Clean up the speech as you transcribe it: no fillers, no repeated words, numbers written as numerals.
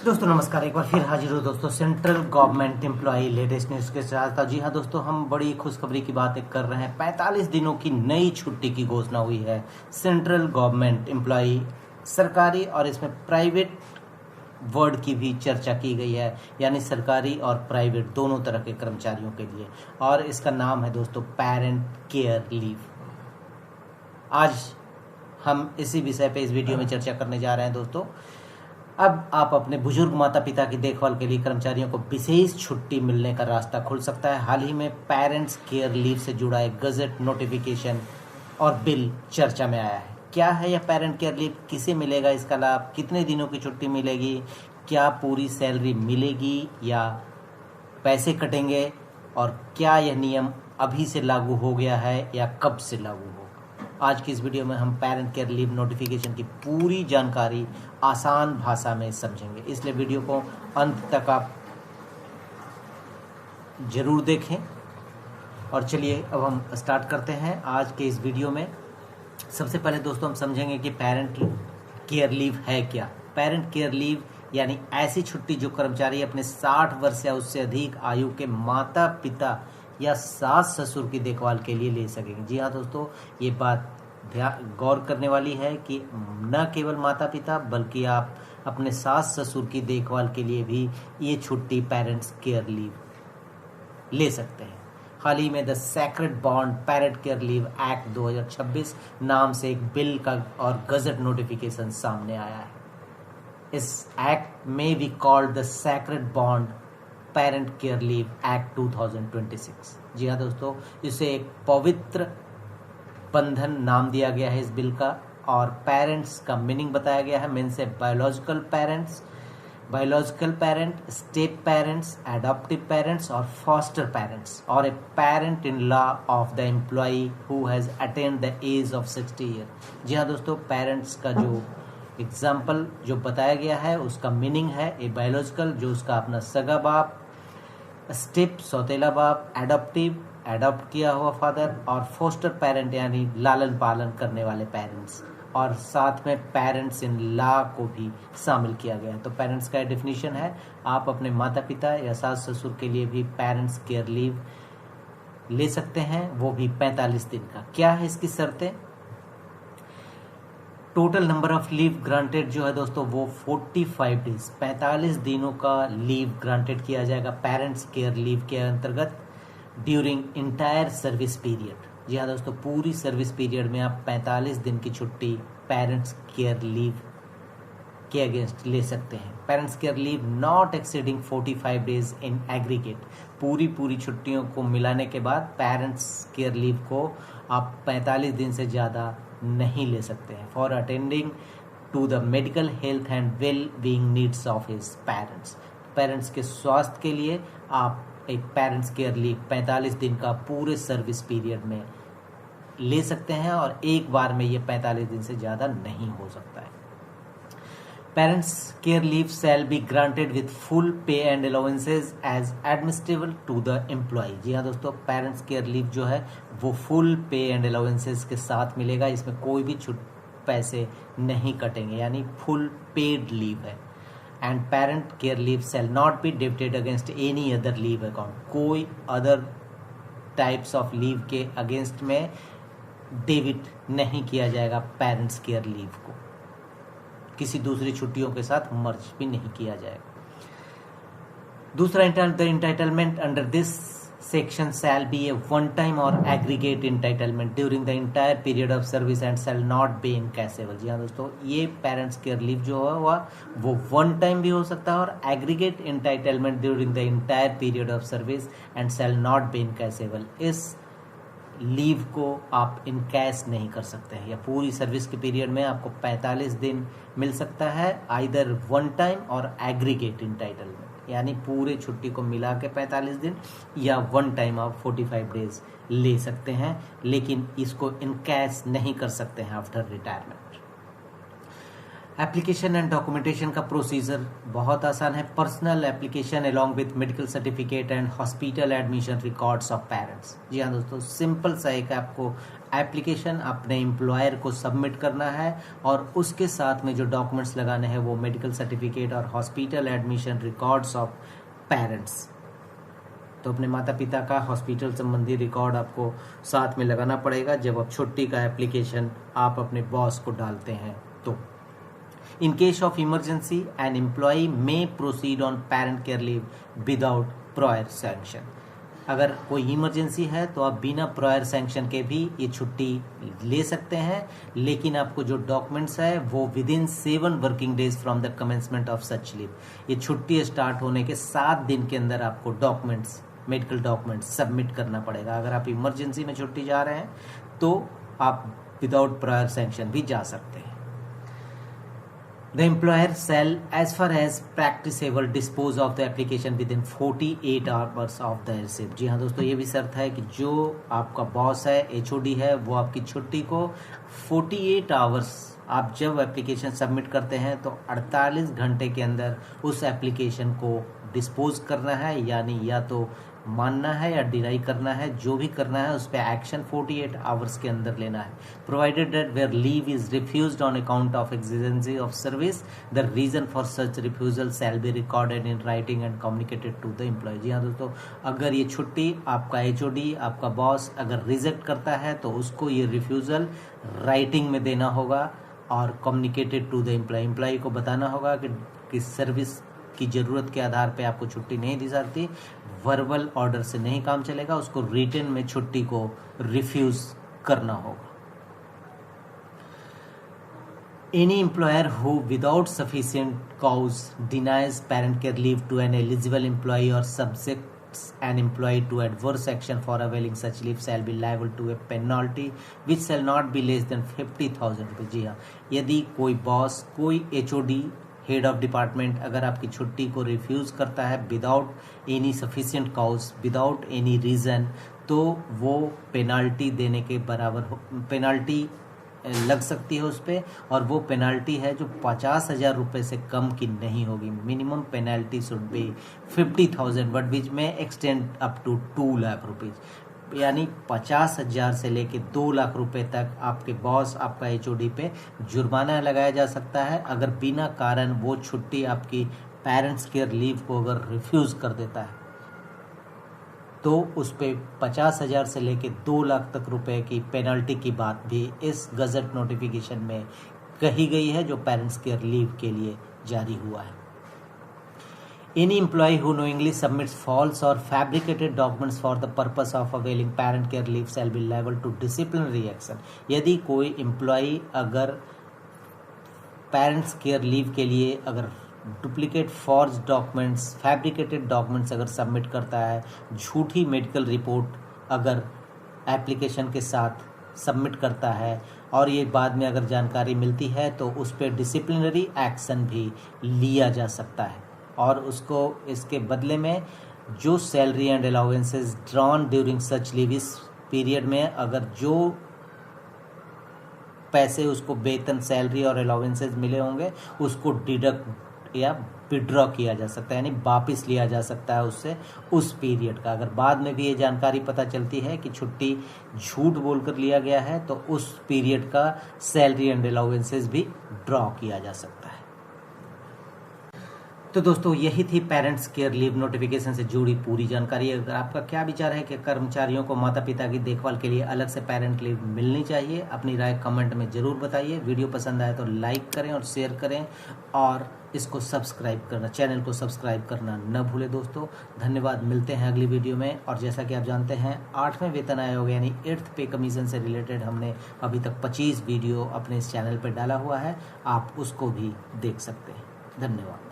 दोस्तों नमस्कार, एक बार फिर हाजिर हो दोस्तों central government employee latest news के साथ। जी हाँ दोस्तों, हम बड़ी खुशखबरी की बातें कर रहे हैं। 45 दिनों की नई छुट्टी की घोषणा हुई है सेंट्रल गवर्नमेंट एम्प्लॉय, सरकारी और इसमें प्राइवेट वर्ड की भी चर्चा की गई है, यानी सरकारी और प्राइवेट दोनों तरह के कर्मचारियों के लिए। और इसका नाम है दोस्तों पेरेंट केयर लीव। आज हम इसी विषय पे इस वीडियो में चर्चा करने जा रहे हैं दोस्तों। अब आप अपने बुजुर्ग माता पिता की देखभाल के लिए कर्मचारियों को विशेष छुट्टी मिलने का रास्ता खुल सकता है। हाल ही में पेरेंट्स केयर लीव से जुड़ा एक गजट नोटिफिकेशन और बिल चर्चा में आया है। क्या है यह पेरेंट केयर लीव, किसे मिलेगा इसका लाभ, कितने दिनों की छुट्टी मिलेगी, क्या पूरी सैलरी मिलेगी या पैसे कटेंगे, और क्या यह नियम अभी से लागू हो गया है या कब से लागू हो। आज की इस वीडियो में हम पेरेंट केयर लीव नोटिफिकेशन की पूरी जानकारी आसान भाषा में समझेंगे, इसलिए वीडियो को अंत तक आप जरूर देखें। और चलिए अब हम स्टार्ट करते हैं आज के इस वीडियो में। सबसे पहले दोस्तों हम समझेंगे कि पेरेंट केयर लीव है क्या। पेरेंट केयर लीव यानी ऐसी छुट्टी जो कर्मचारी अपने 60 वर्ष या उससे अधिक आयु के माता पिता या सास ससुर की देखभाल के लिए ले सकेंगे। जी हाँ दोस्तों, ये बात गौर करने वाली है कि न केवल माता पिता बल्कि आप अपने सास ससुर की देखभाल के लिए भी ये छुट्टी पेरेंट्स केयर लीव ले सकते हैं। हाल ही में the sacred bond parent care leave act 2026 नाम से एक बिल का और गजट नोटिफिकेशन सामने आया है। इस एक्ट में भी called the sacred bond parent care leave act 2026। जी हाँ दोस्तों, इसे एक पवित्र बंधन नाम दिया गया है इस बिल का। और पेरेंट्स का मीनिंग बताया गया है। मीन से biological parent, step parents, adoptive parents और फॉस्टर पेरेंट्स, और a parent in law of the employee who has attend the age of 60 year. जी हाँ दोस्तों, पेरेंट्स का जो एग्जाम्पल जो बताया गया है उसका मीनिंग है ए बायोलॉजिकल जो उसका अपना सगा बाप, स्टेप सौतेला बाप, एडॉप्ट किया हुआ फादर, और फोस्टर पेरेंट यानी लालन पालन करने वाले पेरेंट्स, और साथ में पेरेंट्स इन लॉ को भी शामिल किया गया है। तो पेरेंट्स का डेफिनेशन है, आप अपने माता पिता या सास ससुर के लिए भी पेरेंट्स केयर लीव ले सकते हैं, वो भी 45 दिन का। क्या है इसकी शर्तें? Total number of leave granted जो है दोस्तों वो 45 डेज, 45 दिनों का लीव ग्रांटेड किया जाएगा पेरेंट्स केयर लीव के अंतर्गत ड्यूरिंग इंटायर सर्विस पीरियड। जी हाँ दोस्तों, पूरी सर्विस पीरियड में आप 45 दिन की छुट्टी पेरेंट्स केयर लीव के अगेंस्ट ले सकते हैं। Parents care leave not exceeding 45 days in aggregate. पूरी छुट्टियों को मिलाने के बाद पेरेंट्स केयर लीव को आप 45 दिन से ज़्यादा नहीं ले सकते हैं for attending to the medical health and well being needs of his parents. Parents के स्वास्थ्य के लिए आप एक पेरेंट्स केयर लीव 45 दिन का पूरे सर्विस पीरियड में ले सकते हैं, और एक बार में ये 45 दिन से ज़्यादा नहीं हो सकता है। Parents care leave shall be granted with full pay and allowances as administrable to the employ. जी हाँ दोस्तों, पेरेंट्स केयर लीव जो है वो फुल पे एंड अलाउंसेज के साथ मिलेगा, इसमें कोई भी पैसे नहीं कटेंगे, यानी फुल पेड लीव है। And parent care leave shell not be debited against any other leave account. कोई अदर टाइप्स ऑफ लीव के अगेंस्ट में डेबिट नहीं किया जाएगा पेरेंट्स केयर लीव को, किसी दूसरी छुट्टियों के साथ मर्ज भी नहीं किया जाएगा। दूसरा, the entitlement under this section shall be a one time और aggregate entitlement during the entire period of service and shall not be encashable. जी हाँ दोस्तों, ये पेरेंट्स केयर लीव जो हुआ वो वन टाइम भी हो सकता है और aggregate entitlement during the entire period of service and shall not be encashable. इस लीव को आप इनकैश नहीं कर सकते हैं, या पूरी सर्विस के पीरियड में आपको 45 दिन मिल सकता है, आइदर वन टाइम और एग्रीगेट इंटाइटलमेंट, यानी पूरे छुट्टी को मिला के 45 दिन, या वन टाइम आप 45 डेज ले सकते हैं, लेकिन इसको इनकैश नहीं कर सकते हैं after retirement. Application and documentation का प्रोसीजर बहुत आसान है। Personal application along with medical certificate and hospital admission records of parents. जी हाँ दोस्तों, सिंपल सा एक आपको एप्लीकेशन अपने एम्प्लॉयर को सबमिट करना है और उसके साथ में जो डॉक्यूमेंट्स लगाने हैं वो मेडिकल सर्टिफिकेट और hospital admission records of parents. तो अपने माता पिता का हॉस्पिटल संबंधी रिकॉर्ड आपको साथ में लगाना पड़ेगा जब आप छुट्टी का एप्लीकेशन आप अपने बॉस को डालते हैं। तो in case of emergency an employee may proceed on parent care leave without prior sanction. अगर कोई इमरजेंसी है तो आप बिना प्रायर सैंक्शन के भी ये छुट्टी ले सकते हैं, लेकिन आपको जो डॉक्यूमेंट्स है वो with in 7 working days from the commencement of such leave, ये छुट्टी स्टार्ट होने के 7 दिन के अंदर आपको डॉक्यूमेंट्स, मेडिकल डॉक्यूमेंट्स सबमिट करना पड़ेगा। अगर आप इमरजेंसी में छुट्टी जा रहे हैं तो आप विदाउट प्रायर सैंक्शन भी जा सकते हैं। The employer shall, as far as practicable, dispose of the application within 48 hours of the receipt। जी हाँ दोस्तों, ये भी शर्त है कि जो आपका बॉस है, HOD है, वो आपकी छुट्टी को 48 आवर्स, आप जब एप्लीकेशन सबमिट करते हैं तो 48 घंटे के अंदर उस एप्लीकेशन को डिस्पोज करना है, यानी या तो मानना है या डिनाई करना है, जो भी करना है उस पर एक्शन 48 आवर्स के अंदर लेना है। Provided that where leave is refused on account of exigency of service, the reason for such refusal shall be recorded in writing and communicated to the employ. जी हाँ दोस्तों, अगर ये छुट्टी आपका HOD, आपका बॉस अगर रिजेक्ट करता है तो उसको ये रिफ्यूजल राइटिंग में देना होगा और communicated to the employee, employee को बताना होगा कि सर्विस की ज़रूरत के आधार पे आपको छुट्टी नहीं दी जाती, वर्बल ऑर्डर से नहीं काम चलेगा, उसको रिटन में छुट्टी को रिफ्यूज करना होगा। Any employer who without sufficient cause denies parent care leave to an eligible employ और subjects an employ to adverse action for availing such leave shall be liable to a penalty which shall not be less than 50,000 रुपये। जी हाँ, यदि कोई boss, कोई HOD, head of department अगर आपकी छुट्टी को रिफ्यूज़ करता है without any sufficient cause, without any reason, तो वो पेनाल्टी देने के बराबर पेनाल्टी लग सकती है उस पर, और वो पेनाल्टी है जो 50,000 रुपये से कम की नहीं होगी। Minimum penalty should be 50,000 but which may extend up to 2 lakh rupees, यानी 50,000 से लेके 2 लाख रुपए तक आपके बॉस, आपका HOD पे जुर्माना लगाया जा सकता है अगर बिना कारण वो छुट्टी आपकी पेरेंट्स केयर लीव को अगर रिफ्यूज़ कर देता है, तो उस पर 50,000 से लेके 2 लाख तक रुपए की पेनल्टी की बात भी इस गजट नोटिफिकेशन में कही गई है जो पेरेंट्स केयर लीव के लिए जारी हुआ है। Any employee who knowingly submits false or fabricated documents for the purpose of availing parent care leave shall be liable to disciplinary action। यदि कोई एम्प्लॉई अगर पेरेंट्स केयर लीव के लिए अगर duplicate forge documents, fabricated documents अगर submit करता है, झूठी मेडिकल रिपोर्ट अगर एप्लीकेशन के साथ सबमिट करता है और ये बाद में अगर जानकारी मिलती है तो उस पर डिसिप्लिनरी एक्शन भी लिया जा सकता है और उसको इसके बदले में जो salary and allowances drawn during such leave, इस पीरियड में अगर जो पैसे उसको वेतन, सैलरी और अलाउंसेस मिले होंगे उसको डिडक्ट या विड्रॉ किया जा सकता है, यानी वापस लिया जा सकता है उससे उस पीरियड का। अगर बाद में भी ये जानकारी पता चलती है कि छुट्टी झूठ बोलकर लिया गया है तो उस पीरियड का सैलरी एंड अलाउंसेस भी ड्रॉ किया जा सकता है। तो दोस्तों, यही थी पेरेंट्स केयर लीव नोटिफिकेशन से जुड़ी पूरी जानकारी। अगर आपका क्या विचार है कि कर्मचारियों को माता पिता की देखभाल के लिए अलग से पेरेंट लीव मिलनी चाहिए, अपनी राय कमेंट में ज़रूर बताइए। वीडियो पसंद आए तो लाइक करें और शेयर करें और इसको सब्सक्राइब करना, चैनल को सब्सक्राइब करना न भूलें दोस्तों। धन्यवाद, मिलते हैं अगली वीडियो में। और जैसा कि आप जानते हैं 8वें वेतन आयोग यानी 8th पे कमीशन से रिलेटेड हमने अभी तक 25 वीडियो अपने इस चैनल पर डाला हुआ है, आप उसको भी देख सकते हैं। धन्यवाद।